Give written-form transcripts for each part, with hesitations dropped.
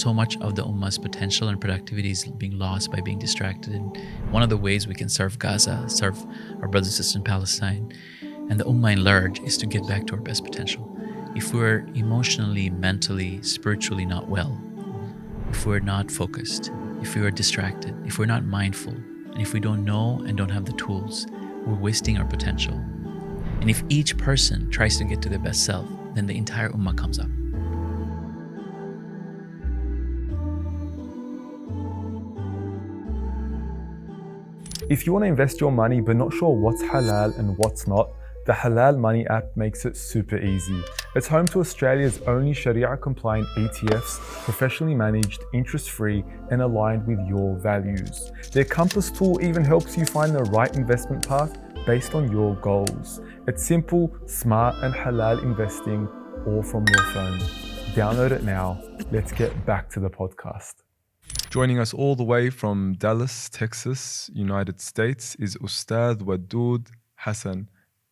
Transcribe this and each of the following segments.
so much of the Ummah's potential and productivity is being lost by being distracted. And one of the ways we can serve Gaza, serve our brothers and sisters in Palestine, and the Ummah in large, is to get back to our best potential. If we're emotionally, mentally, spiritually not well, if we're not focused, if we are distracted, if we're not mindful, and if we don't know and don't have the tools, we're wasting our potential. And if each person tries to get to their best self, then the entire Ummah comes up. If you want to invest your money but not sure what's halal and what's not, the Halal Money app makes it super easy. It's home to Australia's only Sharia-compliant ETFs, professionally managed, interest-free, and aligned with your values. Their Compass tool even helps you find the right investment path based on your goals. It's simple, smart, and halal investing all from your phone. Download it now. Let's get back to the podcast. Joining us all the way from Dallas, Texas, United States is Ustad Wadud Hassan.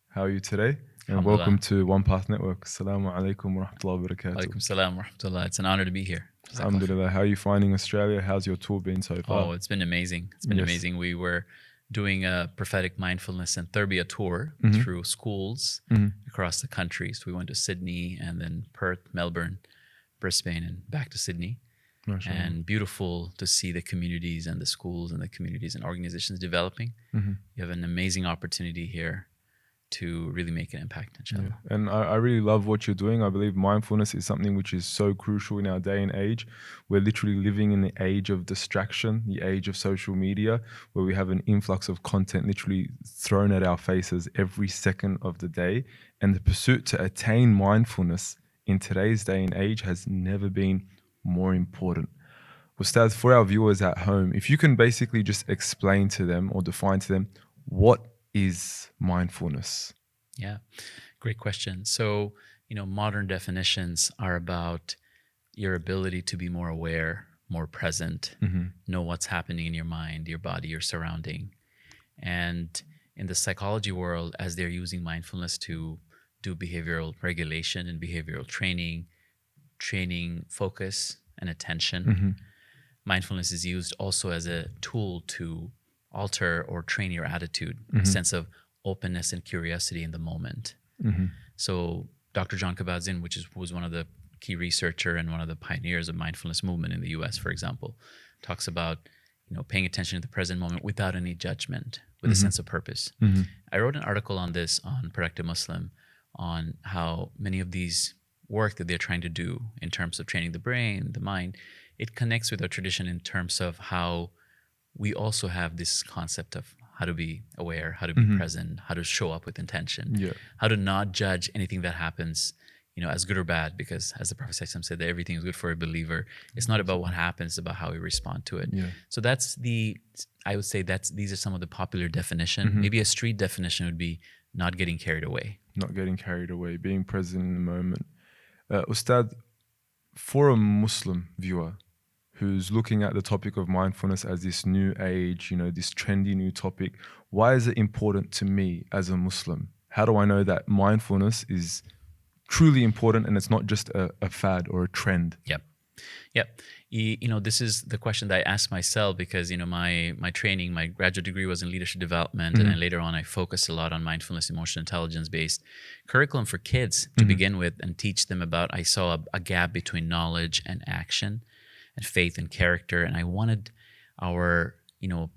How are you today? And welcome to OnePath Network. Assalamu alaikum wa rahmatullahi wa barakatuh. Alaikum salam wa rahmatullah. It's an honor to be here. Alhamdulillah. How are you finding Australia? How's your tour been so far? Oh, it's been amazing. It's been amazing. We were doing a Prophetic Mindfulness and Tarbiyah tour through schools across the country. So we went to Sydney and then Perth, Melbourne, Brisbane, and back to Sydney. And beautiful to see the communities and the schools and the communities and organizations developing. You have an amazing opportunity here to really make an impact, inshallah. Yeah. And I really love what you're doing. I believe mindfulness is something which is so crucial in our day and age. We're literally living in the age of distraction, the age of social media, where we have an influx of content literally thrown at our faces every second of the day. And the pursuit to attain mindfulness in today's day and age has never been more important. Ustad, for our viewers at home, if you can basically just explain to them or define to them, what is mindfulness? Yeah, great question. So, modern definitions are about your ability to be more aware, more present, know what's happening in your mind, your body, your surrounding. And in the psychology world, as they're using mindfulness to do behavioral regulation and behavioral training focus and attention, mindfulness is used also as a tool to alter or train your attitude, a sense of openness and curiosity in the moment. So Dr. John Kabat-Zinn, was one of the key researcher and one of the pioneers of mindfulness movement in the US, for example, talks about paying attention to the present moment without any judgment, with a sense of purpose. I wrote an article on this on Productive Muslim on how many of these work that they're trying to do in terms of training the brain, the mind, it connects with our tradition in terms of how we also have this concept of how to be aware, how to be present, how to show up with intention, how to not judge anything that happens, as good or bad, because as the Prophet said that everything is good for a believer. It's not about what happens, it's about how we respond to it. So I would say these are some of the popular definition. Maybe a street definition would be not getting carried away. Not getting carried away, being present in the moment. Ustad, for a Muslim viewer who's looking at the topic of mindfulness as this new age, this trendy new topic, why is it important to me as a Muslim? How do I know that mindfulness is truly important and it's not just a fad or a trend? Yep. This is the question that I asked myself because, my training, my graduate degree was in leadership development. And then later on, I focused a lot on mindfulness, emotional intelligence-based curriculum for kids to begin with and teach them about, I saw a gap between knowledge and action and faith and character. And I wanted our,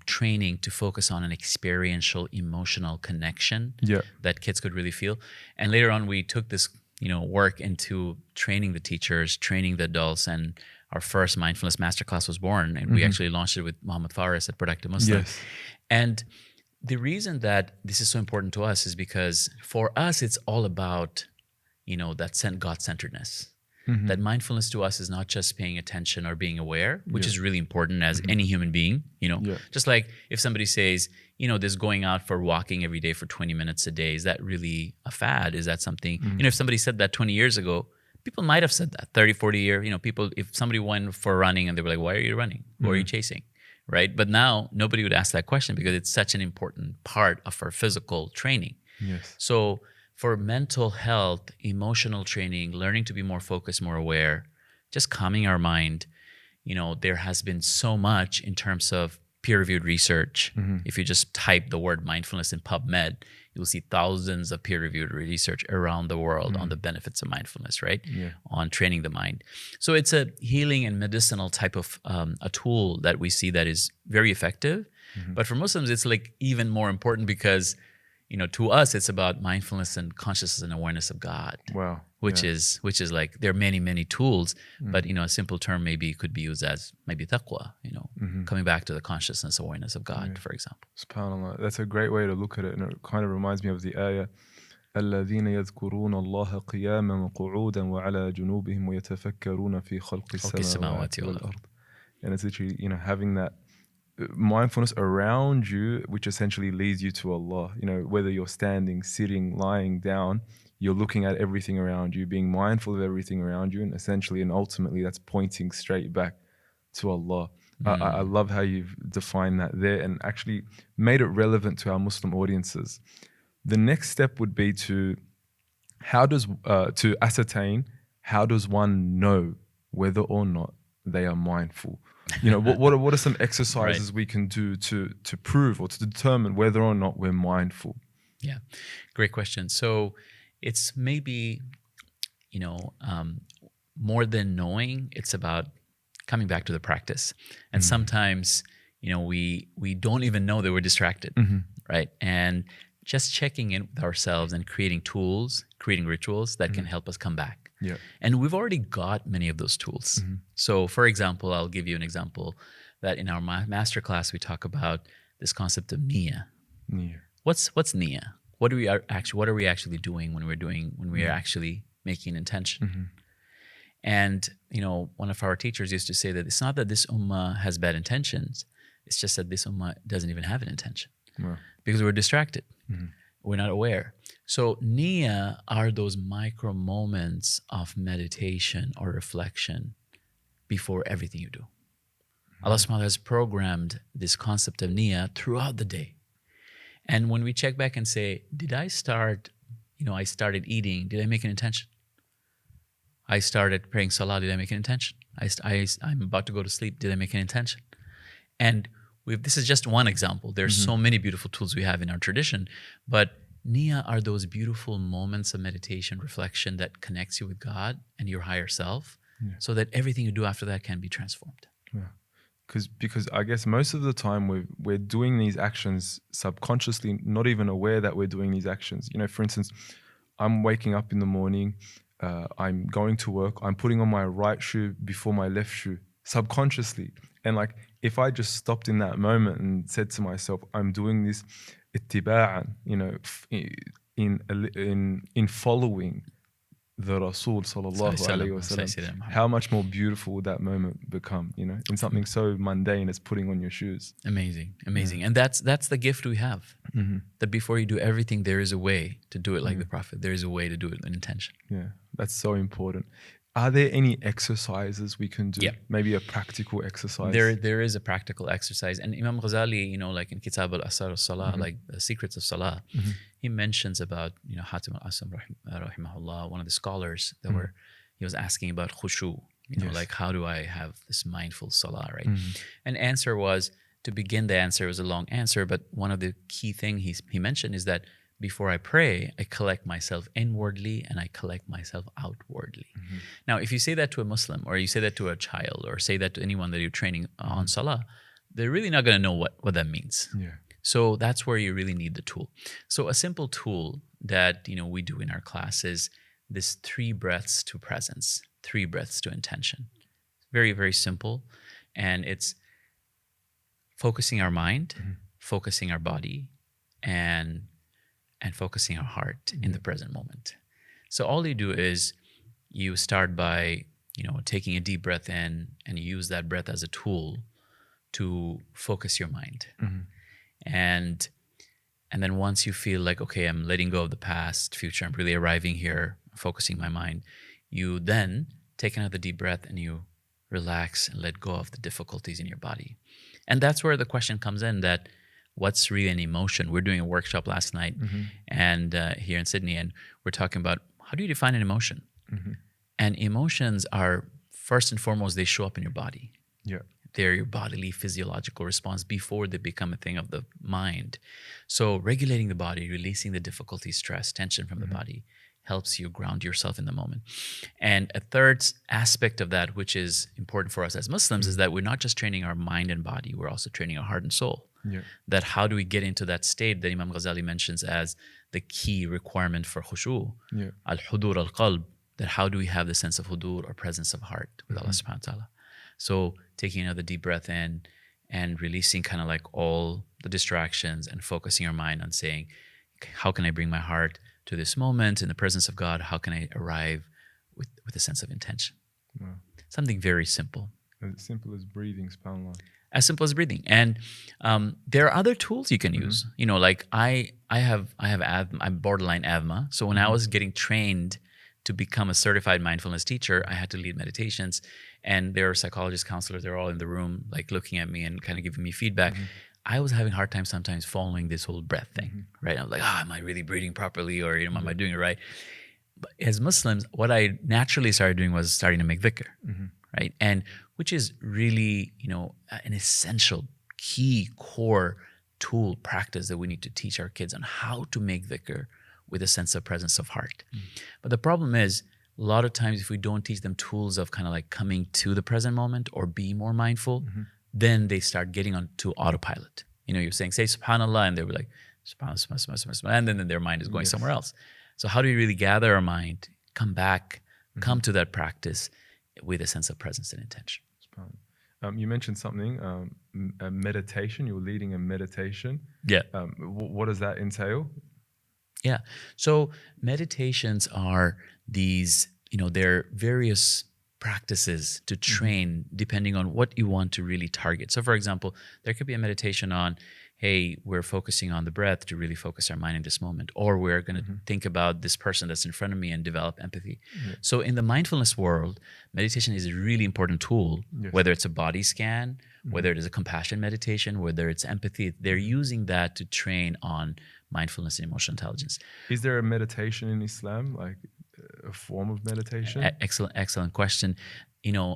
training to focus on an experiential, emotional connection that kids could really feel. And later on, we took this work into training the teachers, training the adults, and our first mindfulness Masterclass was born. And we actually launched it with Muhammad Faris at Productive Muslim. And the reason that this is so important to us is because for us, it's all about, that God-centeredness. That mindfulness to us is not just paying attention or being aware, which is really important as any human being, Just like if somebody says, this going out for walking every day for 20 minutes a day, is that really a fad? Is that something, if somebody said that 20 years ago, people might have said that 30, 40 years, people, if somebody went for running and they were like, why are you running? Who are you chasing? Right? But now nobody would ask that question because it's such an important part of our physical training. So for mental health, emotional training, learning to be more focused, more aware, just calming our mind, there has been so much in terms of peer-reviewed research. If you just type the word mindfulness in PubMed, you'll see thousands of peer-reviewed research around the world on the benefits of mindfulness, right? On training the mind. So it's a healing and medicinal type of a tool that we see that is very effective. But for Muslims, it's like even more important because, to us, it's about mindfulness and consciousness and awareness of God. Wow. Which is like, there are many, many tools, but, a simple term maybe could be used as maybe taqwa, coming back to the consciousness, awareness of God, for example. SubhanAllah. That's a great way to look at it. And it kind of reminds me of the ayah, الذين يذكرون الله قياما وقعودا وعلى جنوبهم ويتفكرون في خلق السماوات والأرض. And it's literally, having that mindfulness around you, which essentially leads you to Allah. Whether you're standing, sitting, lying down, you're looking at everything around you, being mindful of everything around you, and essentially and ultimately that's pointing straight back to Allah. I love how you've defined that there and actually made it relevant to our Muslim audiences. The next step would be to ascertain how does one know whether or not they are mindful. What are some exercises we can do to prove or to determine whether or not we're mindful? Yeah, great question. So it's maybe, more than knowing, it's about coming back to the practice. And sometimes, we don't even know that we're distracted, right? And just checking in with ourselves and creating tools, creating rituals that can help us come back. Yeah. And we've already got many of those tools. So for example, I'll give you an example that in our Masterclass, we talk about this concept of niyyah. What's niyyah? What are we actually doing when we are actually making an intention? And, one of our teachers used to say that it's not that this ummah has bad intentions. It's just that this ummah doesn't even have an intention because we're distracted. We're not aware. So niyyah are those micro moments of meditation or reflection before everything you do. Allah subhanahu wa ta'ala has programmed this concept of niyyah throughout the day. And when we check back and say, did I start, I started eating, did I make an intention? I started praying Salah, did I make an intention? I'm about to go to sleep, did I make an intention? And this is just one example. There's so many beautiful tools we have in our tradition, but niyyah are those beautiful moments of meditation, reflection that connects you with God and your higher self so that everything you do after that can be transformed. Because I guess most of the time we're doing these actions subconsciously, not even aware that we're doing these actions. For instance, I'm waking up in the morning, I'm going to work, I'm putting on my right shoe before my left shoe subconsciously. And if I just stopped in that moment and said to myself, I'm doing this ittiba'an, in following the Rasul sallallahu alayhi wa sallam, how much more beautiful would that moment become, in something so mundane as putting on your shoes. Amazing. And that's the gift we have, that before you do everything, there is a way to do it like the Prophet. There is a way to do it with intention. Yeah, that's so important. Are there any exercises we can do? Yeah. Maybe a practical exercise? There is a practical exercise. And Imam Ghazali, like in Kitab al-Asar al-Salah, like the secrets of Salah, he mentions about, Hatim al-Asam rahimahullah, one of the scholars that he was asking about khushu, like how do I have this mindful Salah, right? And answer was, to begin the answer, it was a long answer, but one of the key things he mentioned is that before I pray, I collect myself inwardly and I collect myself outwardly. Now, if you say that to a Muslim or you say that to a child or say that to anyone that you're training on Salah, they're really not going to know what that means. So that's where you really need the tool. So a simple tool that we do in our class is this 3 breaths to presence, 3 breaths to intention. Very, very simple. And it's focusing our mind, focusing our body, and focusing our heart in the present moment. So all you do is you start by, taking a deep breath in and you use that breath as a tool to focus your mind. And then once you feel like, okay, I'm letting go of the past, future, I'm really arriving here, focusing my mind, you then take another deep breath and you relax and let go of the difficulties in your body. And that's where the question comes in that what's really an emotion? We're doing a workshop last night and here in Sydney, and we're talking about how do you define an emotion? And emotions are, first and foremost, they show up in your body. Yeah. They're your bodily physiological response before they become a thing of the mind. So regulating the body, releasing the difficulty, stress, tension from the body helps you ground yourself in the moment. And a third aspect of that, which is important for us as Muslims, is that we're not just training our mind and body, we're also training our heart and soul. Yeah. That how do we get into that state that Imam Ghazali mentions as the key requirement for khushu, Yeah. al-hudur al-qalb, that how do we have the sense of hudur or presence of heart with Allah subhanahu wa ta'ala. So taking another deep breath in and releasing kind of like all the distractions and focusing your mind on saying, how can I bring my heart to this moment in the presence of God? How can I arrive with a sense of intention? Wow. Something very simple. As simple as breathing, subhanAllah. As simple as breathing. And there are other tools you can use. You know, like I have asthma, I'm borderline asthma. So when I was getting trained to become a certified mindfulness teacher, I had to lead meditations. And there are psychologists, counselors, they're all in the room, like looking at me and kind of giving me feedback. I was having a hard time sometimes following this whole breath thing, right? I was like, am I really breathing properly? Or, am I doing it right? But as Muslims, what I naturally started doing was starting to make dhikr, right? And which is really, an essential, key, core tool, practice that we need to teach our kids on how to make dhikr with a sense of presence of heart. But the problem is, a lot of times if we don't teach them tools of kind of like coming to the present moment or be more mindful, then they start getting onto autopilot. You're saying, say subhanallah, and they were like, subhanallah, and then their mind is going somewhere else. So how do we really gather our mind, come back, come to that practice with a sense of presence and intention? You mentioned something, a meditation. You were leading a meditation. Yeah. What does that entail? Yeah. So meditations are these, they're various practices to train depending on what you want to really target. So for example, there could be a meditation on, hey, we're focusing on the breath to really focus our mind in this moment, or we're going to think about this person that's in front of me and develop empathy. So in the mindfulness world, meditation is a really important tool, whether it's a body scan, whether it is a compassion meditation, whether it's empathy, they're using that to train on mindfulness and emotional intelligence. Is there a meditation in Islam, like a form of meditation? Excellent question.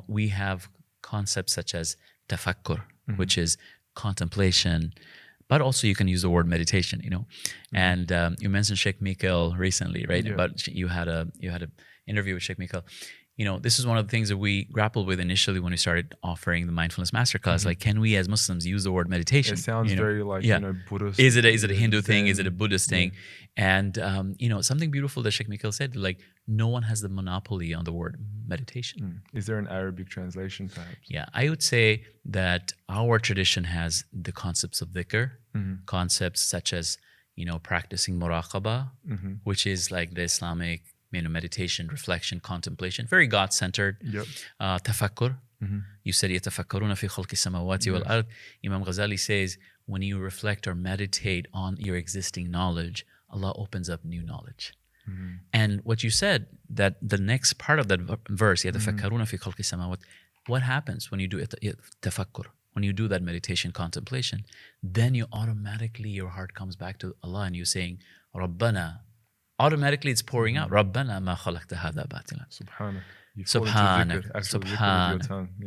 We have concepts such as tafakkur, which is contemplation, but also you can use the word meditation, And you mentioned Sheikh Mikhail recently, right? Yeah. But you had a interview with Sheikh Mikhail. This is one of the things that we grappled with initially when we started offering the mindfulness masterclass. Like, can we as Muslims use the word meditation? It sounds very like, Buddhist. Is it a Hindu thing? Is it a Buddhist thing? And, something beautiful that Sheikh Mikhail said, like, no one has the monopoly on the word meditation. Is there an Arabic translation perhaps? Yeah, I would say that our tradition has the concepts of dhikr, concepts such as, practicing muraqaba, which is like the Islamic meditation, reflection, contemplation, very God-centered. Tafakkur. You said يَتَفَكَّرُونَ فِي خَلْقِ السَّمَاوَاتِ وَالْأَرْضِ. Imam Ghazali says, when you reflect or meditate on your existing knowledge, Allah opens up new knowledge. And what you said, that the next part of that verse, يَتَفَكَّرُونَ فِي خَلْقِ السَّمَاوَاتِ, what happens when you do tafakkur? When you do that meditation, contemplation, then your heart comes back to Allah and you're saying, Rabbana. Automatically it's pouring out. Rabbana ma khalaqta hadha batila. Subhanak.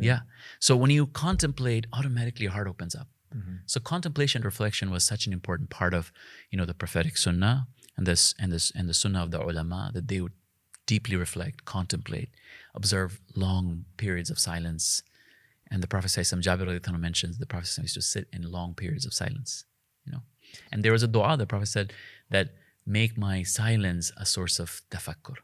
Yeah. So when you contemplate, automatically your heart opens up. So contemplation, reflection was such an important part of, the prophetic sunnah and the sunnah of the ulama, that they would deeply reflect, contemplate, observe long periods of silence. And the Prophet Jabir mentions the Prophet used to sit in long periods of silence. And there was a dua the Prophet said that, make my silence a source of tafakkur,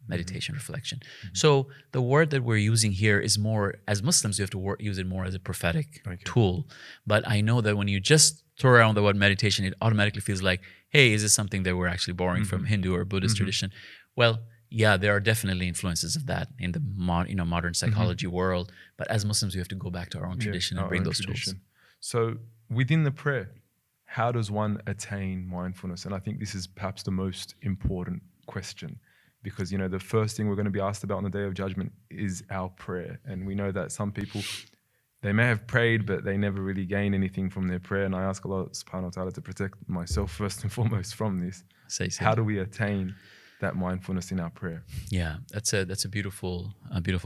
meditation, reflection. So the word that we're using here is more, as Muslims, you have to use it more as a prophetic tool. But I know that when you just throw around the word meditation, it automatically feels like, hey, is this something that we're actually borrowing from Hindu or Buddhist tradition? Well, yeah, there are definitely influences of that in the modern psychology world. But as Muslims, we have to go back to our own tradition and bring those tools. So within the prayer, how does one attain mindfulness? And I think this is perhaps the most important question, because, the first thing we're going to be asked about on the Day of Judgment is our prayer. And we know that some people, they may have prayed, but they never really gain anything from their prayer. And I ask Allah subhanahu wa ta'ala to protect myself first and foremost from this. How do we attain that mindfulness in our prayer? Yeah, that's a beautiful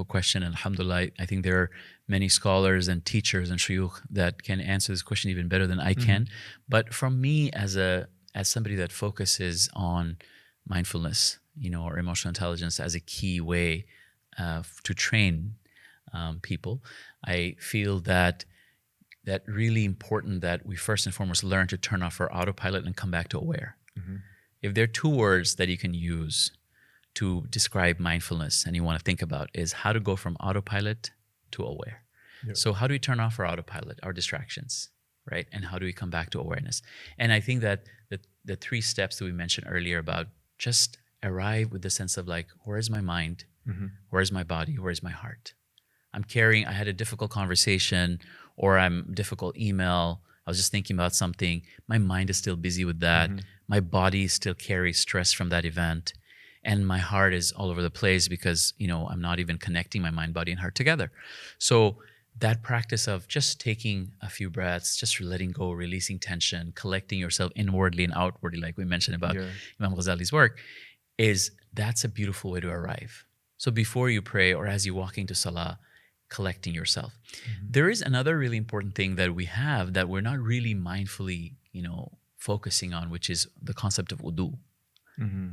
question. And alhamdulillah, I think there are many scholars and teachers and shuyukh that can answer this question even better than I can. But from me as somebody that focuses on mindfulness, or emotional intelligence as a key way to train people, I feel that really important that we first and foremost learn to turn off our autopilot and come back to aware. If there are two words that you can use to describe mindfulness and you want to think about, is how to go from autopilot to aware. Yep. So how do we turn off our autopilot, our distractions, right? And how do we come back to awareness? And I think that the 3 steps that we mentioned earlier about just arrive with the sense of like, where's my mind? Where's my body? Where's my heart? I had a difficult conversation or difficult email. I was just thinking about something. My mind is still busy with that. My body still carries stress from that event. And my heart is all over the place because, I'm not even connecting my mind, body, and heart together. So that practice of just taking a few breaths, just letting go, releasing tension, collecting yourself inwardly and outwardly, like we mentioned about Imam Ghazali's work, that's a beautiful way to arrive. So before you pray or as you walk into Salah, collecting yourself. There is another really important thing that we have that we're not really mindfully, focusing on, which is the concept of wudu,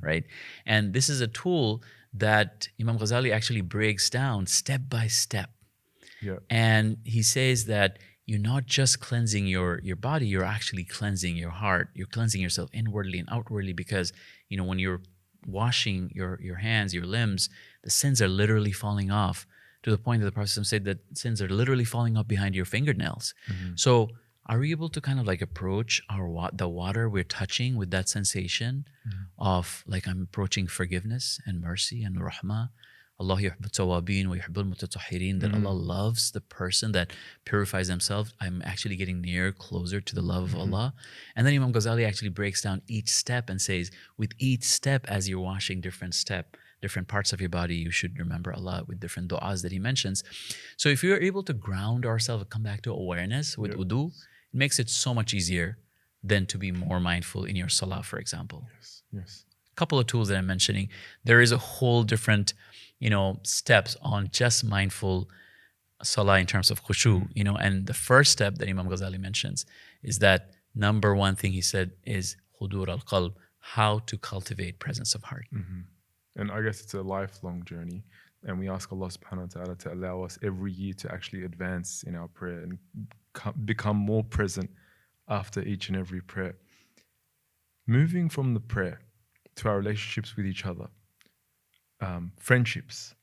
right? And this is a tool that Imam Ghazali actually breaks down step by step. Yeah. And he says that you're not just cleansing your body, you're actually cleansing your heart. You're cleansing yourself inwardly and outwardly because, when you're washing your hands, your limbs, the sins are literally falling off to the point that the Prophet said that sins are literally falling off behind your fingernails. So are we able to kind of like approach the water we're touching with that sensation of like I'm approaching forgiveness and mercy and rahmah? Allah yuhibbu tawabin wa yuhibbul mutatahhirin, that Allah loves the person that purifies themselves. I'm actually getting closer to the love of Allah. And then Imam Ghazali actually breaks down each step and says, with each step as you're washing different parts of your body, you should remember Allah with different du'as that he mentions. So if you're able to ground ourselves and come back to awareness with wudu, it makes it so much easier than to be more mindful in your salah, for example. Yes. A couple of tools that I'm mentioning. There is a whole different, steps on just mindful salah in terms of khushu, and the first step that Imam Ghazali mentions is that number one thing he said is hudur al-qalb, how to cultivate presence of heart. And I guess it's a lifelong journey. And we ask Allah subhanahu wa ta'ala to allow us every year to actually advance in our prayer and become more present after each and every prayer. Moving from the prayer to our relationships with each other, friendships,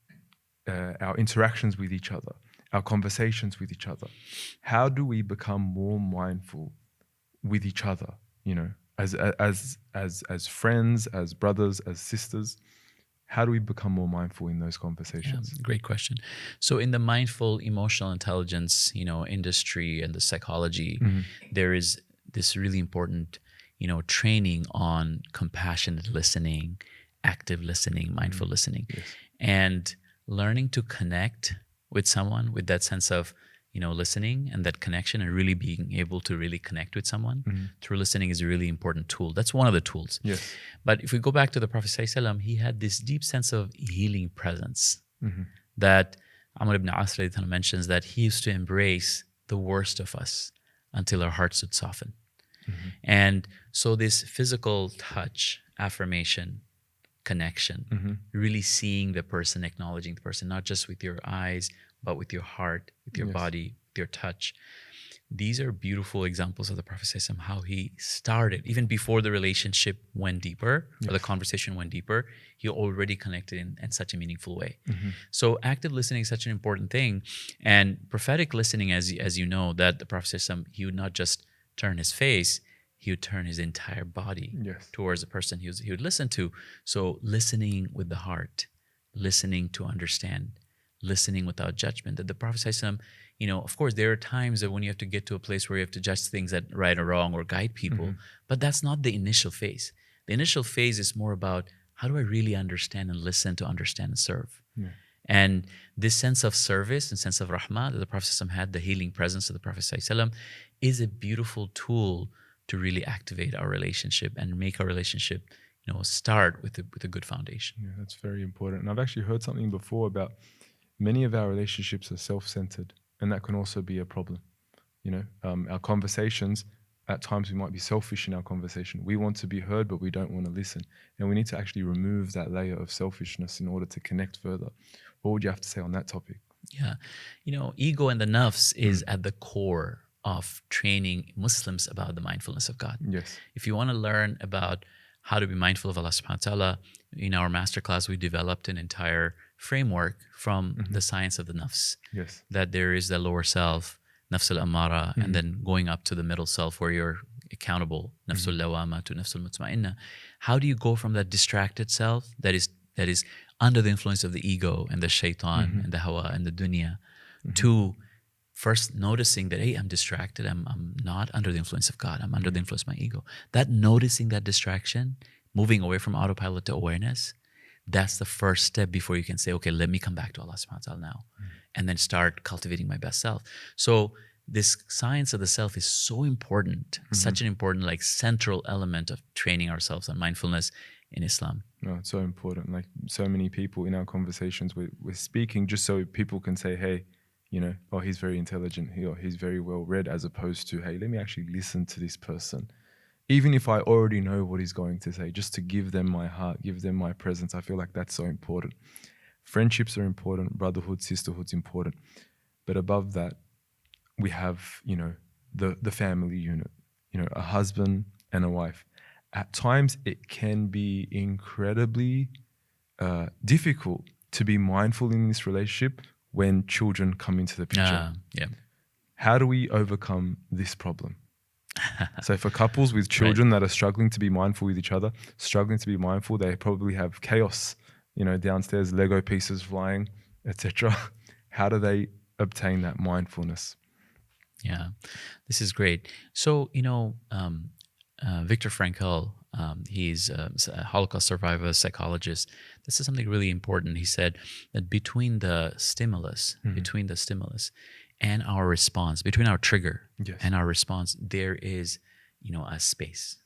our interactions with each other, our conversations with each other. How do we become more mindful with each other, as friends, as brothers, as sisters? How do we become more mindful in those conversations? Yeah, great question. So in the mindful emotional intelligence, industry and the psychology, there is this really important, training on compassionate listening, active listening, mindful listening, and learning to connect with someone with that sense of, listening and that connection, and really being able to really connect with someone through listening is a really important tool. That's one of the tools. Yes. But if we go back to the Prophet ﷺ, he had this deep sense of healing presence that Amr ibn As mentions, that he used to embrace the worst of us until our hearts would soften. And so this physical touch, affirmation, connection, really seeing the person, acknowledging the person, not just with your eyes, but with your heart, with your body, with your touch. These are beautiful examples of the Prophet ﷺ, how he started, even before the relationship went deeper, or the conversation went deeper, he already connected in such a meaningful way. So active listening is such an important thing. And prophetic listening, as you know, that the Prophet ﷺ, he would not just turn his face, he would turn his entire body towards the person he would listen to. So listening with the heart, listening to understand, listening without judgment. That the Prophet ﷺ, of course, there are times that when you have to get to a place where you have to judge things that right or wrong or guide people, but that's not the initial phase. The initial phase is more about, how do I really understand and listen to understand and serve? And this sense of service and sense of rahmah that the Prophet ﷺ had, the healing presence of the Prophet ﷺ, is a beautiful tool to really activate our relationship and make our relationship, start with a good foundation. Yeah, that's very important. And I've actually heard something before about many of our relationships are self-centered, and that can also be a problem. Our conversations, at times we might be selfish in our conversation. We want to be heard, but we don't want to listen. And we need to actually remove that layer of selfishness in order to connect further. What would you have to say on that topic? Yeah. Ego and the nafs is at the core of training Muslims about the mindfulness of God. Yes. If you want to learn about how to be mindful of Allah subhanahu wa ta'ala, in our masterclass, we developed an entire framework from the science of the nafs. Yes. That there is the lower self, nafs al-amara, and then going up to the middle self where you're accountable, nafs al-lawama to nafs al-mutma'inna. How do you go from that distracted self that is under the influence of the ego and the shaitan and the hawa and the dunya to first noticing that, hey, I'm distracted. I'm not under the influence of God. I'm under the influence of my ego. That noticing that distraction, moving away from autopilot to awareness, that's the first step before you can say, okay, let me come back to Allah subhanahu wa ta'ala now and then start cultivating my best self. So this science of the self is so important, such an important, like, central element of training ourselves on mindfulness in Islam. No, it's so important. Like, so many people in our conversations, we're speaking just so people can say, hey, oh, he's very intelligent, or he's very well read, as opposed to, hey, let me actually listen to this person. Even if I already know what he's going to say, just to give them my heart, give them my presence. I feel like that's so important. Friendships are important. Brotherhood, sisterhood's important. But above that, we have, the family unit, a husband and a wife. At times, it can be incredibly difficult to be mindful in this relationship when children come into the picture. Yeah. How do we overcome this problem? So for couples with children that are struggling to be mindful with each other, struggling to be mindful, they probably have chaos, downstairs, Lego pieces flying, etc. How do they obtain that mindfulness? Yeah, this is great. So, Viktor Frankl, he's a Holocaust survivor, psychologist. This is something really important. He said that between the stimulus and our response, between our trigger and our response, there is, a space.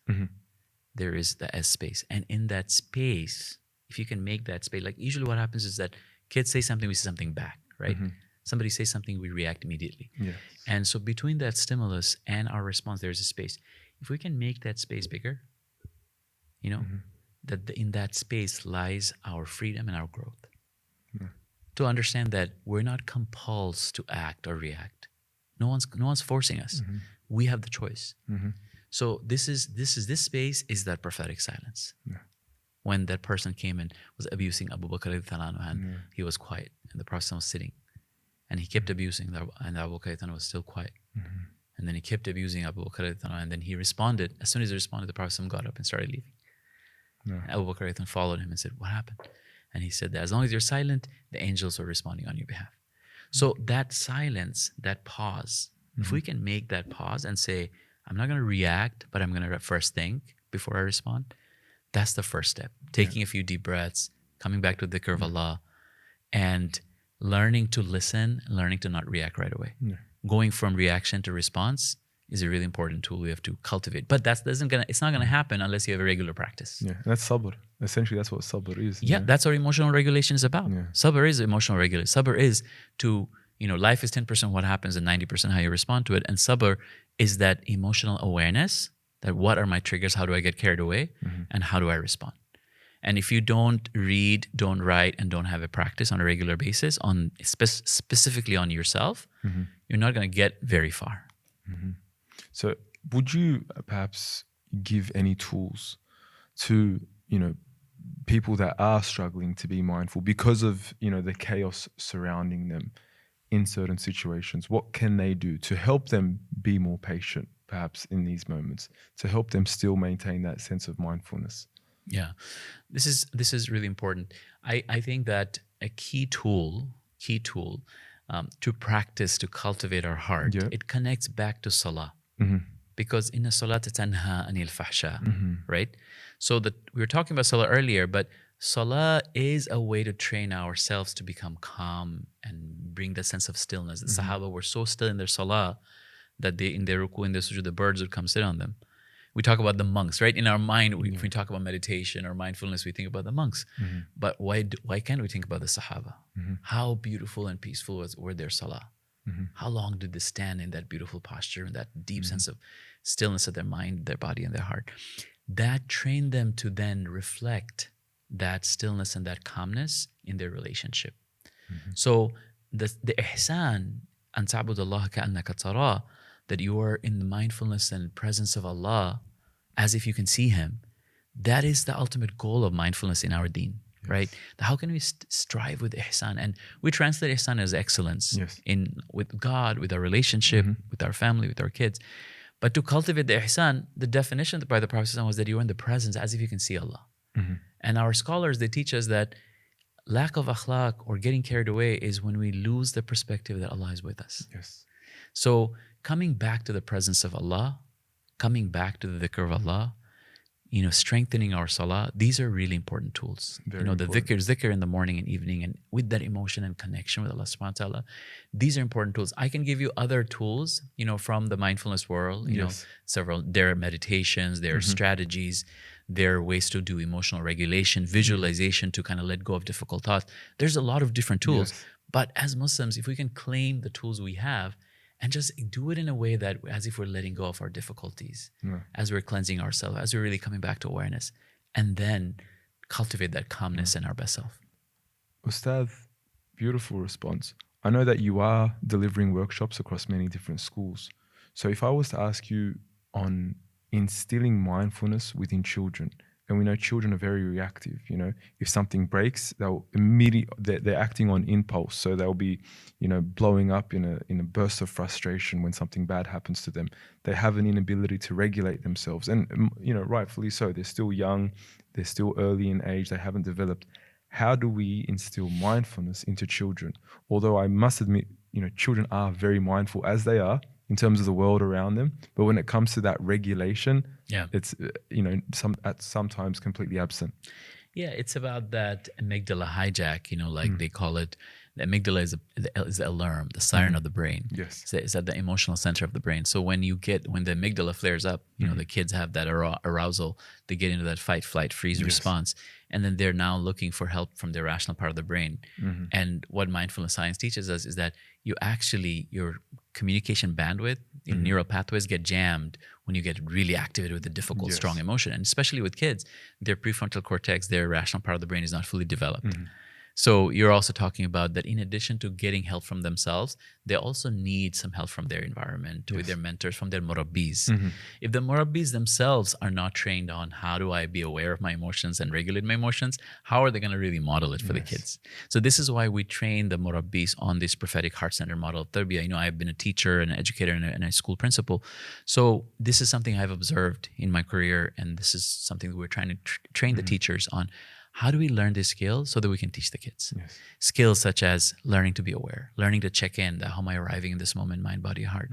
There is the S space. And in that space, if you can make that space, like usually what happens is that kids say something, we say something back, right? Somebody says something, we react immediately. Yes. And so between that stimulus and our response, there's a space. If we can make that space bigger, that in that space lies our freedom and our growth. To understand that we're not compelled to act or react. No one's forcing us. We have the choice. So this space is that prophetic silence. When that person came and was abusing Abu Bakr and he was quiet and the Prophet was sitting. And he kept abusing and Abu Bakr was still quiet. And then he kept abusing Abu Bakr and then he responded. As soon as he responded, the Prophet got up and started leaving. And Abu Bakr followed him and said, what happened? And he said that as long as you're silent, the angels are responding on your behalf. So that silence, that pause, if we can make that pause and say, I'm not going to react, but I'm going to first think before I respond, that's the first step. Taking a few deep breaths, coming back to the dhikr of Allah, and learning to listen, learning to not react right away. Going from reaction to response is a really important tool we have to cultivate. But it's not gonna happen unless you have a regular practice. Yeah, that's sabr. Essentially, that's what sabr is. Yeah, that's what emotional regulation is about. Sabr is emotional regulation. Sabr is life is 10% what happens and 90% how you respond to it. And sabr is that emotional awareness that what are my triggers, how do I get carried away, and how do I respond? And if you don't read, don't write, and don't have a practice on a regular basis, on specifically on yourself, you're not going to get very far. So would you perhaps give any tools to, people that are struggling to be mindful because of, the chaos surrounding them in certain situations? What can they do to help them be more patient, perhaps in these moments, to help them still maintain that sense of mindfulness? Yeah, this is really important. I think that a key tool to practice, to cultivate our heart, it connects back to Salah. Because in a Salat tanha anil fahsha, right? So that we were talking about Salah earlier, but Salah is a way to train ourselves to become calm and bring the sense of stillness. The Sahaba were so still in their Salah that they, in their ruku, in their sujood, the birds would come sit on them. We talk about the monks, right? In our mind, if we talk about meditation or mindfulness, we think about the monks. But why can't we think about the Sahaba? How beautiful and peaceful were their salah? How long did they stand in that beautiful posture and that deep sense of stillness of their mind, their body, and their heart? That trained them to then reflect that stillness and that calmness in their relationship. So the ihsan, an ta'bud Allah ka'annaka tarah, that you are in the mindfulness and presence of Allah as if you can see Him, that is the ultimate goal of mindfulness in our deen, right? How can we strive with ihsan? And we translate ihsan as excellence with God, with our relationship, with our family, with our kids. But to cultivate the ihsan, the definition by the Prophet was that you are in the presence as if you can see Allah. And our scholars, they teach us that lack of akhlaq or getting carried away is when we lose the perspective that Allah is with us. So coming back to the presence of Allah, coming back to the dhikr of Allah, strengthening our salah, these are really important tools. The dhikr in the morning and evening, and with that emotion and connection with Allah subhanahu wa ta'ala, these are important tools. I can give you other tools, from the mindfulness world, there are meditations, there are strategies, there are ways to do emotional regulation, visualization to kind of let go of difficult thoughts. There's a lot of different tools. But as Muslims, if we can claim the tools we have, and just do it in a way that as if we're letting go of our difficulties, as we're cleansing ourselves, as we're really coming back to awareness, and then cultivate that calmness in our best self. Ustad, beautiful response. I know that you are delivering workshops across many different schools. So if I was to ask you on instilling mindfulness within children, and we know children are very reactive, if something breaks, they're acting on impulse. So they'll be, blowing up in a burst of frustration when something bad happens to them. They have an inability to regulate themselves. And, rightfully so. They're still young. They're still early in age. They haven't developed. How do we instill mindfulness into children? Although I must admit, children are very mindful as they are in terms of the world around them. But when it comes to that regulation, it's, sometimes completely absent. Yeah, it's about that amygdala hijack, they call it. The amygdala is the alarm, the siren of the brain. It's at the emotional center of the brain. So when the amygdala flares up, the kids have that arousal, they get into that fight, flight, freeze response. And then they're now looking for help from the rational part of the brain. And what mindfulness science teaches us is that your communication bandwidth in neural pathways get jammed when you get really activated with a difficult, strong emotion. And especially with kids, their prefrontal cortex, their rational part of the brain is not fully developed. So you're also talking about that in addition to getting help from themselves, they also need some help from their environment, with their mentors, from their murabbis. If the murabbis themselves are not trained on how do I be aware of my emotions and regulate my emotions, how are they going to really model it for the kids? So this is why we train the murabbis on this prophetic heart-centered model of Tarbiyah. I've been a teacher and an educator and a school principal. So this is something I've observed in my career, and this is something that we're trying to train the teachers on. How do we learn these skills so that we can teach the kids? Skills such as learning to be aware, learning to check in, how am I arriving in this moment, mind, body, heart,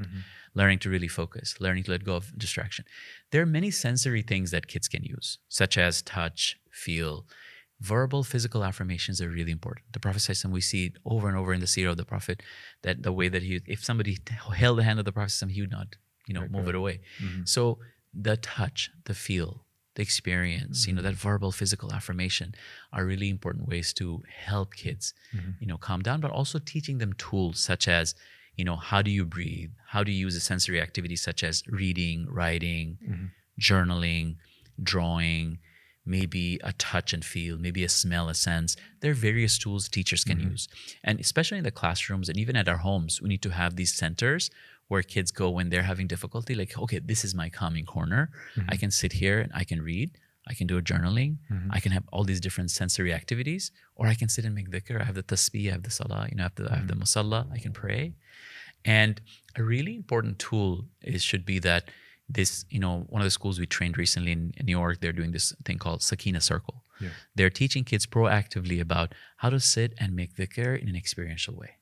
learning to really focus, learning to let go of distraction. There are many sensory things that kids can use, such as touch, feel. Verbal, physical affirmations are really important. The Prophet says, and we see it over and over in the seerah of the Prophet, that the way that if somebody held the hand of the Prophet, he would not, move it away. So the touch, the feel, the experience, that verbal, physical affirmation are really important ways to help kids, calm down, but also teaching them tools such as, how do you breathe? How do you use a sensory activity such as reading, writing, journaling, drawing, maybe a touch and feel, maybe a smell, a sense. There are various tools teachers can use. And especially in the classrooms and even at our homes, we need to have these centers where kids go when they're having difficulty, like, okay, this is my calming corner. I can sit here and I can read. I can do a journaling. I can have all these different sensory activities, or I can sit and make dhikr. I have the tasbih, I have the salah, I have the musalla, I can pray. And a really important tool should be that this, one of the schools we trained recently in New York, they're doing this thing called Sakina Circle. They're teaching kids proactively about how to sit and make dhikr in an experiential way.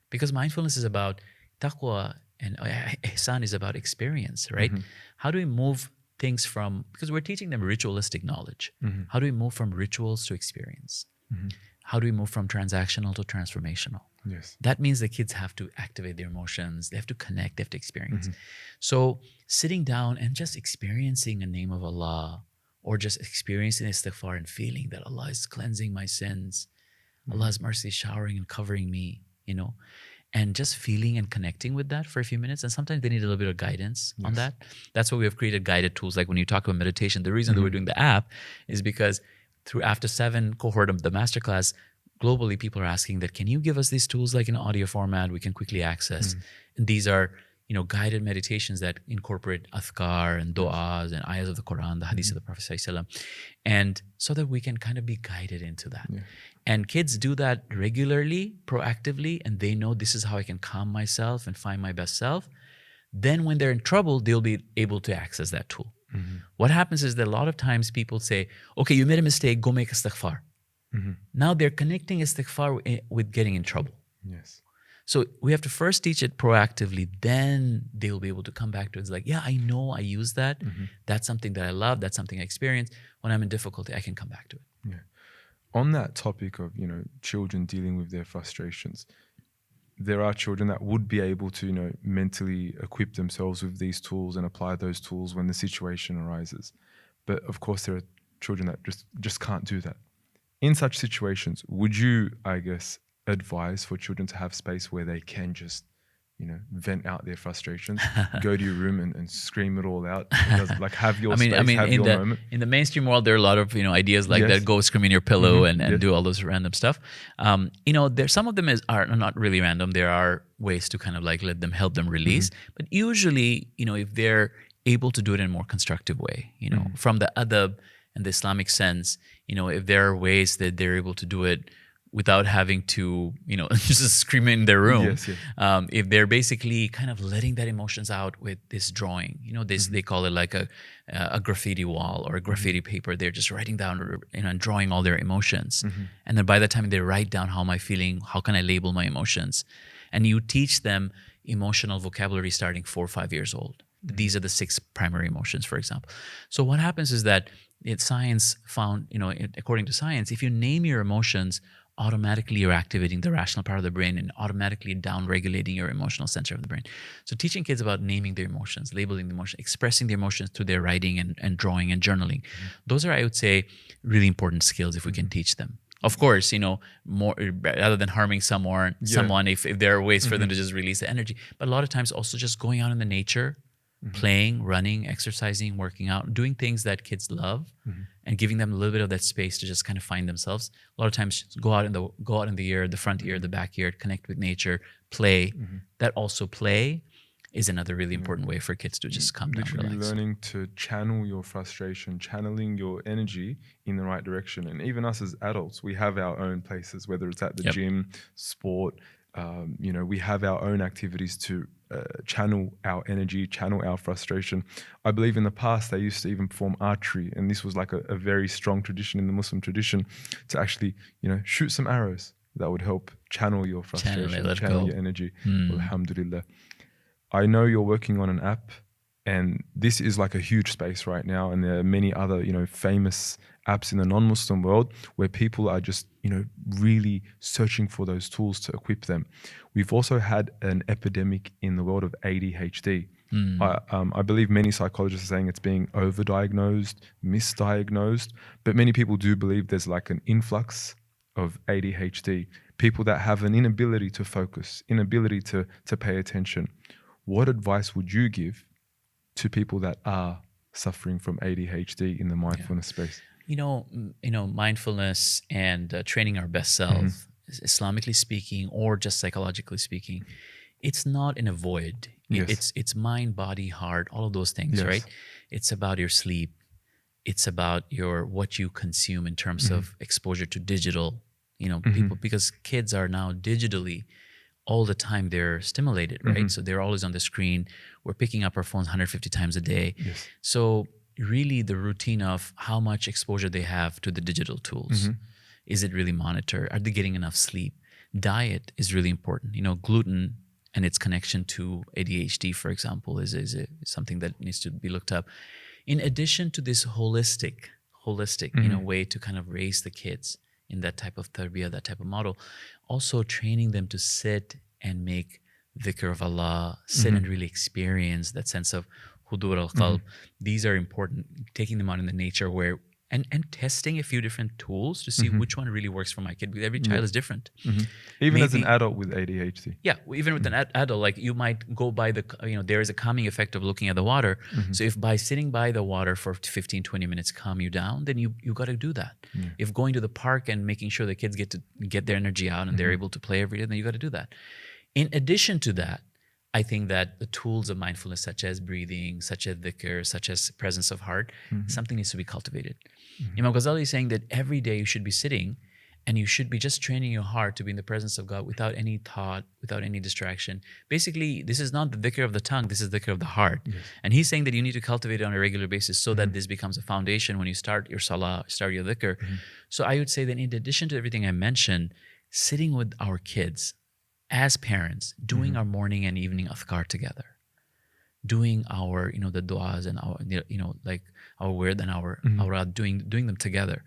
Because mindfulness is about taqwa, and ihsan is about experience, right? How do we move things from, because we're teaching them ritualistic knowledge. How do we move from rituals to experience? How do we move from transactional to transformational? Yes. That means the kids have to activate their emotions. They have to connect. They have to experience. So sitting down and just experiencing a name of Allah, or just experiencing istighfar and feeling that Allah is cleansing my sins, Allah's mercy is showering and covering me, and just feeling and connecting with that for a few minutes. And sometimes they need a little bit of guidance on that. That's why we have created guided tools. Like when you talk about meditation, the reason that we're doing the app is because through After 7 cohort of the Masterclass, globally people are asking that, can you give us these tools like in audio format we can quickly access? And these are guided meditations that incorporate adhkar and du'as and ayahs of the Quran, the hadith of the Prophet ﷺ, and so that we can kind of be guided into that. And kids do that regularly, proactively, and they know this is how I can calm myself and find my best self. Then when they're in trouble, they'll be able to access that tool. What happens is that a lot of times people say, okay, you made a mistake, go make istighfar. Now they're connecting istighfar with getting in trouble. Yes. So we have to first teach it proactively, then they'll be able to come back to it. It's like, yeah, I know I use that. That's something that I love. That's something I experience. When I'm in difficulty, I can come back to it. Yeah. On that topic of, children dealing with their frustrations, there are children that would be able to, mentally equip themselves with these tools and apply those tools when the situation arises. But of course, there are children that just can't do that. In such situations, would you, I guess, advise for children to have space where they can just, vent out their frustrations, go to your room and scream it all out? Like have your space, have your moment. In the mainstream world, there are a lot of ideas like that. Go scream in your pillow and do all those random stuff. There's some of them are not really random. There are ways to kind of like help them release. But usually, if they're able to do it in a more constructive way, from the adab and the Islamic sense, if there are ways that they're able to do it without having to, just scream in their room. If they're basically kind of letting that emotions out with this drawing, they call it like a graffiti wall or a graffiti paper. They're just writing down, and drawing all their emotions. And then by the time they write down, how am I feeling? How can I label my emotions? And you teach them emotional vocabulary starting 4 or 5 years old. These are the 6 primary emotions, for example. So what happens is that science found, according to science, if you name your emotions, automatically you're activating the rational part of the brain and automatically down-regulating your emotional center of the brain. So teaching kids about naming their emotions, labeling the emotions, expressing the emotions through their writing and drawing and journaling. Those are, I would say, really important skills if we can teach them. Of course, more rather than harming someone, if there are ways for them to just release the energy. But a lot of times also just going out in the nature, playing, running, exercising, working out, doing things that kids love, and giving them a little bit of that space to just kind of find themselves. A lot of times, go out in the ear, the front ear, the back ear, connect with nature, play. That also play is another really important way for kids to just come down, literally relax. Learning to channel your frustration, channeling your energy in the right direction. And even us as adults, we have our own places, whether it's at the gym, sport. We have our own activities to channel our energy, channel our frustration. I believe in the past they used to even perform archery, and this was like a very strong tradition in the Muslim tradition to actually, shoot some arrows that would help channel your frustration, channel your energy. Alhamdulillah. I know you're working on an app, and this is like a huge space right now, and there are many other, famous apps in the non-Muslim world where people are just, really searching for those tools to equip them. We've also had an epidemic in the world of ADHD. I believe many psychologists are saying it's being overdiagnosed, misdiagnosed, but many people do believe there's like an influx of ADHD, people that have an inability to focus, inability to pay attention. What advice would you give to people that are suffering from ADHD in the mindfulness space? Mindfulness and training our best self, Islamically speaking, or just psychologically speaking, it's not in a void. It's mind, body, heart, all of those things, right? It's about your sleep. It's about what you consume in terms of exposure to digital, people, because kids are now digitally all the time, they're stimulated, right? So they're always on the screen. We're picking up our phones 150 times a day. So really the routine of how much exposure they have to the digital tools. Is it really monitored? Are they getting enough sleep? Diet is really important. Gluten and its connection to ADHD, for example, is something that needs to be looked up. In addition to this holistic, way to kind of raise the kids in that type of tarbiyah, that type of model. Also training them to sit and make dhikr of Allah, sit and really experience that sense of hudur al-qalb. These are important, taking them out in the nature where, and testing a few different tools to see which one really works for my kid, because every child is different. Even as an adult with ADHD. Yeah, even with an adult, like you might go by the, there is a calming effect of looking at the water. So if by sitting by the water for 15, 20 minutes calm you down, then you got to do that. If going to the park and making sure the kids get their energy out and they're able to play every day, then you got to do that. In addition to that, I think that the tools of mindfulness, such as breathing, such as dhikr, such as presence of heart, something needs to be cultivated. Imam Ghazali is saying that every day you should be sitting and you should be just training your heart to be in the presence of God without any thought, without any distraction. Basically, this is not the dhikr of the tongue, this is dhikr of the heart. And he's saying that you need to cultivate it on a regular basis so that this becomes a foundation when you start your salah, start your dhikr. So I would say that in addition to everything I mentioned, sitting with our kids as parents, doing our morning and evening adhkar together, doing our, the du'as and our, like our wird and our awrad, doing them together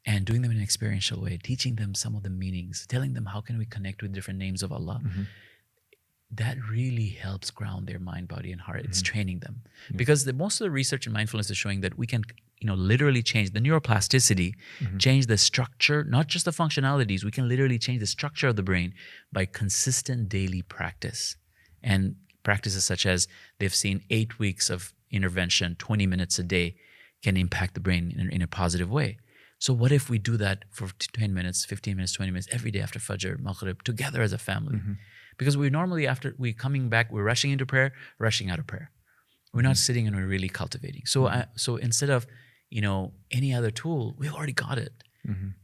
and doing them in an experiential way, teaching them some of the meanings, telling them how can we connect with different names of Allah. That really helps ground their mind, body, and heart. It's training them. Because most of the research in mindfulness is showing that we can, literally change the neuroplasticity, change the structure, not just the functionalities. We can literally change the structure of the brain by consistent daily practice. And practices such as they've seen 8 weeks of intervention, 20 minutes a day, can impact the brain in a positive way. So what if we do that for 10 minutes, 15 minutes, 20 minutes, every day after Fajr, Maghrib, together as a family? Because we normally, after we coming back, we're rushing into prayer, rushing out of prayer. We're not sitting and we're really cultivating. So so instead of, any other tool, we've already got it.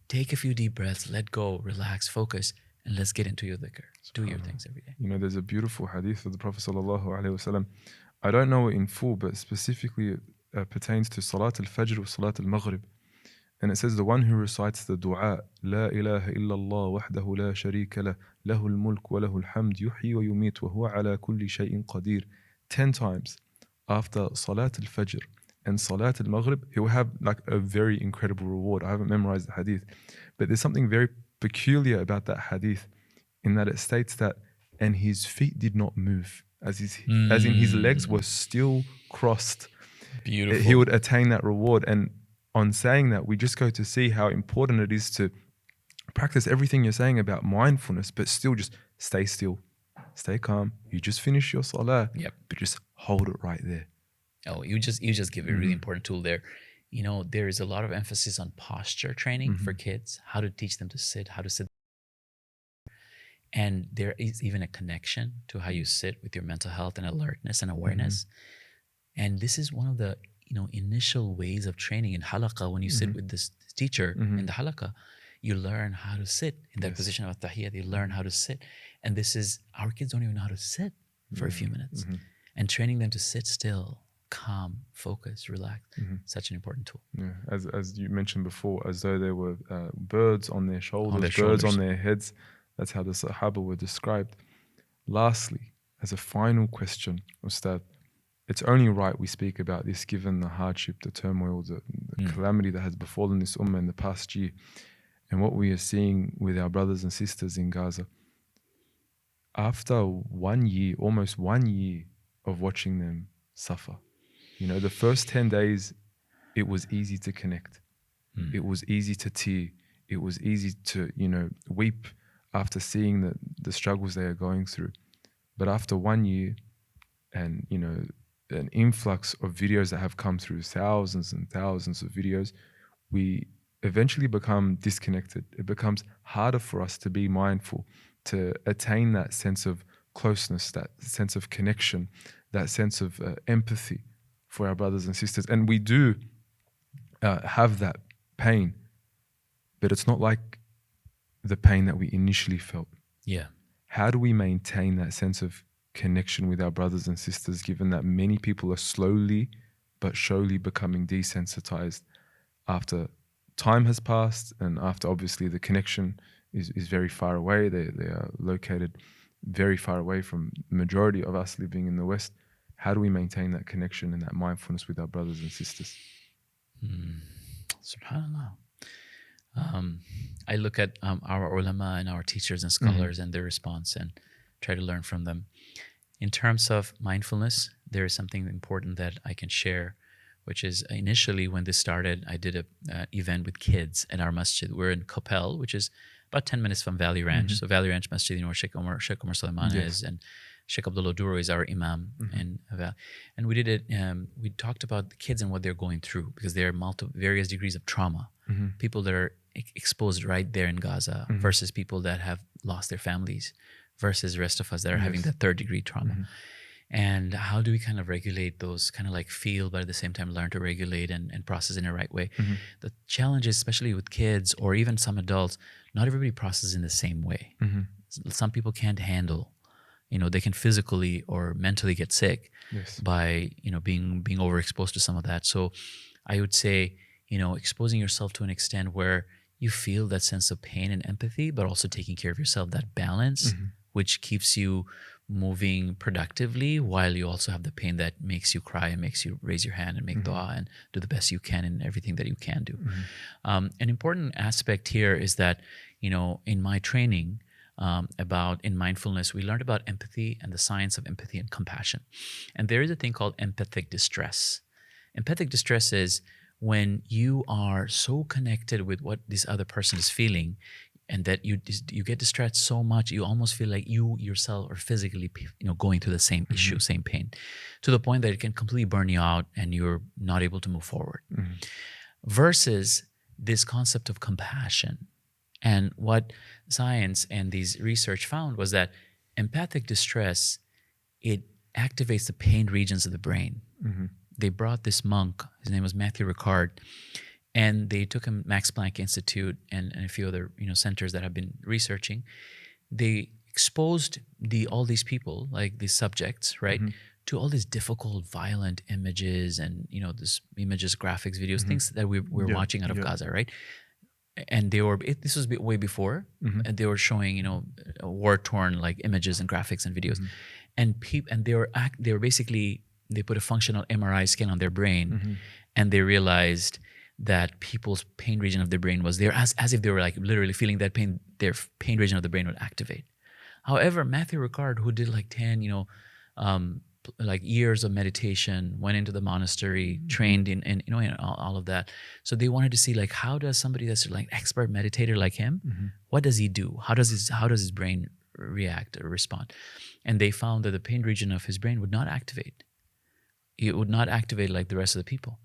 Take a few deep breaths, let go, relax, focus, and let's get into your dhikr. Do your things every day. There's a beautiful hadith of the Prophet ﷺ. I don't know it in full, but specifically it pertains to Salat al-Fajr or Salat al-Maghrib. And it says, the one who recites the dua, La ilaha illallah wahdahu la sharika lah, lahul mulk wa lahul hamd, yuhyi wa yumit wa huwa ala kulli shay'in qadir, 10 times after Salat al-Fajr and Salat al-Maghrib, he will have like a very incredible reward. I haven't memorized the hadith, but there's something very peculiar about that hadith in that it states that, and his feet did not move, as in his legs were still crossed. Beautiful. He would attain that reward. And on saying that, we just go to see how important it is to practice everything you're saying about mindfulness, but still just stay still, stay calm. You just finish your salah, but just hold it right there. Oh, you just give a really important tool there. There is a lot of emphasis on posture training for kids, how to teach them to sit, how to sit. And there is even a connection to how you sit with your mental health and alertness and awareness. And this is one of the initial ways of training in halaqah. When you sit with this teacher in the halaqah, you learn how to sit in that position of tahiyyat. You learn how to sit. And this is, our kids don't even know how to sit for a few minutes. And training them to sit still, calm, focus, relax, such an important tool. Yeah, as you mentioned before, as though there were birds on their shoulders, birds on their heads. That's how the Sahaba were described. Lastly, as a final question, Ustad, it's only right we speak about this given the hardship, the turmoil, the calamity that has befallen this ummah in the past year and what we are seeing with our brothers and sisters in Gaza. After 1 year, almost 1 year of watching them suffer, the first 10 days, it was easy to connect. It was easy to tear. It was easy to, weep after seeing the struggles they are going through. But after 1 year and, an influx of videos that have come through, thousands and thousands of videos, we eventually become disconnected. It becomes harder for us to be mindful, to attain that sense of closeness, that sense of connection, that sense of empathy for our brothers and sisters. And we do have that pain, but it's not like the pain that we initially felt. Yeah. How do we maintain that sense of connection with our brothers and sisters, given that many people are slowly but surely becoming desensitized after time has passed and after obviously the connection is very far away. They are located very far away from the majority of us living in the West. How do we maintain that connection and that mindfulness with our brothers and sisters? SubhanAllah. I look at our ulama and our teachers and scholars and their response and try to learn from them. In terms of mindfulness, there is something important that I can share, which is initially when this started, I did an event with kids at our masjid. We're in Kopel, which is about 10 minutes from Valley Ranch. So Valley Ranch Masjid, Sheikh Omar Sulaiman is, and Sheikh Abdullah Duro is our imam. And we did it, we talked about the kids and what they're going through, because there are various degrees of trauma. People that are exposed right there in Gaza versus people that have lost their families versus the rest of us that are having that third degree trauma. And how do we kind of regulate those, kind of like feel, but at the same time learn to regulate and process in the right way? The challenge is, especially with kids or even some adults, not everybody processes in the same way. Some people can't handle, they can physically or mentally get sick by, being overexposed to some of that. So I would say, exposing yourself to an extent where you feel that sense of pain and empathy, but also taking care of yourself, that balance, which keeps you moving productively while you also have the pain that makes you cry and makes you raise your hand and make dua and do the best you can in everything that you can do. An important aspect here is that, in my training in mindfulness, we learned about empathy and the science of empathy and compassion. And there is a thing called empathic distress. Empathic distress is when you are so connected with what this other person is feeling, and that you get distressed so much, you almost feel like you yourself are physically, going through the same issue, same pain, to the point that it can completely burn you out and you're not able to move forward. Versus this concept of compassion. And what science and these research found was that empathic distress, it activates the pain regions of the brain. They brought this monk, his name was Matthew Ricard, and they took him Max Planck Institute and a few other centers that have been researching. They exposed all these people, like these subjects, right, to all these difficult, violent images and this images, graphics, videos, things that we're watching out of Gaza, right? And this was way before, and they were showing war-torn like images and graphics and videos, and they were basically, they put a functional MRI scan on their brain, and they realized that people's pain region of their brain was there as if they were like literally feeling that pain. Their pain region of the brain would activate. However, Matthew Ricard, who did like 10 like years of meditation, went into the monastery, trained in all of that. So they wanted to see, like, how does somebody that's like expert meditator like him, what does he do? How does his brain react or respond? And they found that the pain region of his brain would not activate. It would not activate like the rest of the people.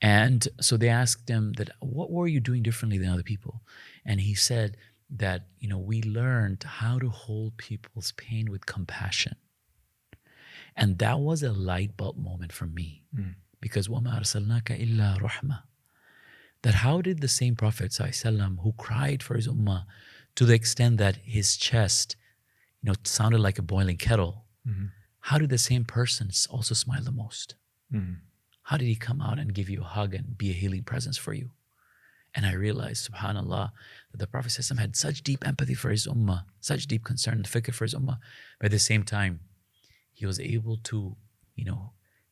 And so they asked him that, what were you doing differently than other people? And he said that, we learned how to hold people's pain with compassion. And that was a light bulb moment for me. Because وَمَا أَرْسَلْنَاكَ إِلَّا رَحْمَةً. That how did the same Prophet ﷺ, who cried for his ummah to the extent that his chest, sounded like a boiling kettle, how did the same person also smile the most? How did he come out and give you a hug and be a healing presence for you? And I realized, subhanAllah, that the Prophet ﷺ had such deep empathy for his ummah, such deep concern and fikr for his ummah. But at the same time, he was able to,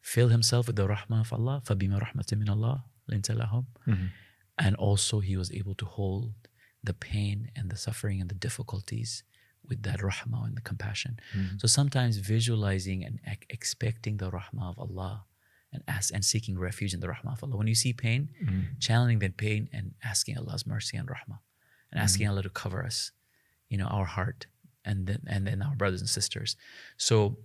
fill himself with the rahmah of Allah. فَبِمَا رَحْمَةٍ مِّنَ اللَّهِ لِنْتَ لَهُمْ. And also he was able to hold the pain and the suffering and the difficulties with that rahmah and the compassion. So sometimes visualizing and expecting the rahmah of Allah and seeking refuge in the rahmah of Allah. When you see pain, channeling that pain and asking Allah's mercy and rahmah, and asking Allah to cover us, our heart and then our brothers and sisters. So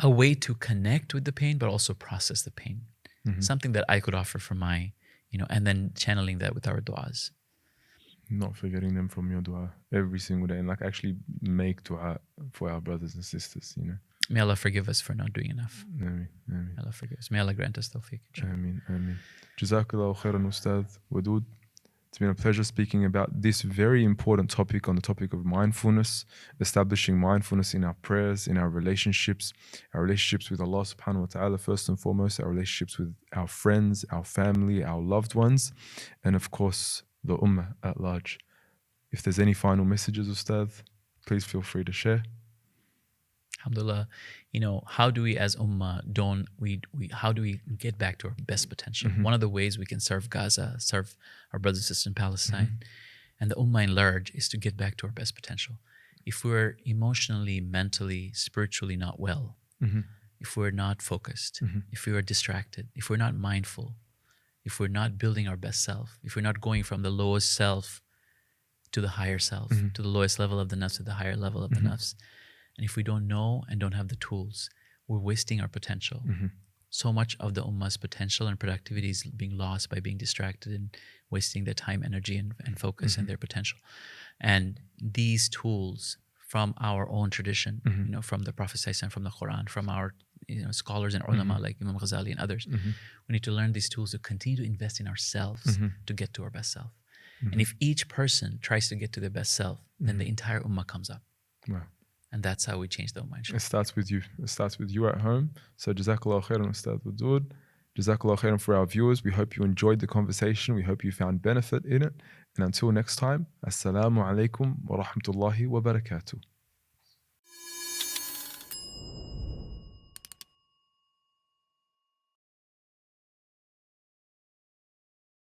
a way to connect with the pain, but also process the pain. Something that I could offer for my, and then channeling that with our du'as. Not forgetting them from your dua every single day, and like actually make dua for our brothers and sisters, May Allah forgive us for not doing enough. Ameen. May Allah forgive us. May Allah grant us tawfiq. Ameen. Jazakallahu khairan, Ustad Wadud. It's been a pleasure speaking about this very important topic, on the topic of mindfulness, establishing mindfulness in our prayers, in our relationships with Allah subhanahu wa ta'ala, first and foremost, our relationships with our friends, our family, our loved ones, and of course, the ummah at large. If there's any final messages, Ustad, please feel free to share. Alhamdulillah, how do we as ummah how do we get back to our best potential? One of the ways we can serve Gaza, serve our brothers and sisters in Palestine, and the ummah in large, is to get back to our best potential. If we're emotionally, mentally, spiritually not well, if we're not focused, if we are distracted, if we're not mindful, if we're not building our best self, if we're not going from the lowest self to the higher self, to the lowest level of the nafs to the higher level of the nafs, and if we don't know and don't have the tools, we're wasting our potential. So much of the ummah's potential and productivity is being lost by being distracted and wasting their time, energy, and focus and their potential. And these tools from our own tradition, from the Prophet ﷺ, from the Quran, from our scholars and ulama like Imam Ghazali and others, we need to learn these tools to continue to invest in ourselves to get to our best self. And if each person tries to get to their best self, then the entire ummah comes up. Wow. And that's how we change the ummah, inshallah. It starts with you. It starts with you at home. So Jazakallah khairan, Ustad Wadud. Jazakallah khairan for our viewers. We hope you enjoyed the conversation. We hope you found benefit in it. And until next time, Assalamu alaikum wa rahmatullahi wa barakatuh.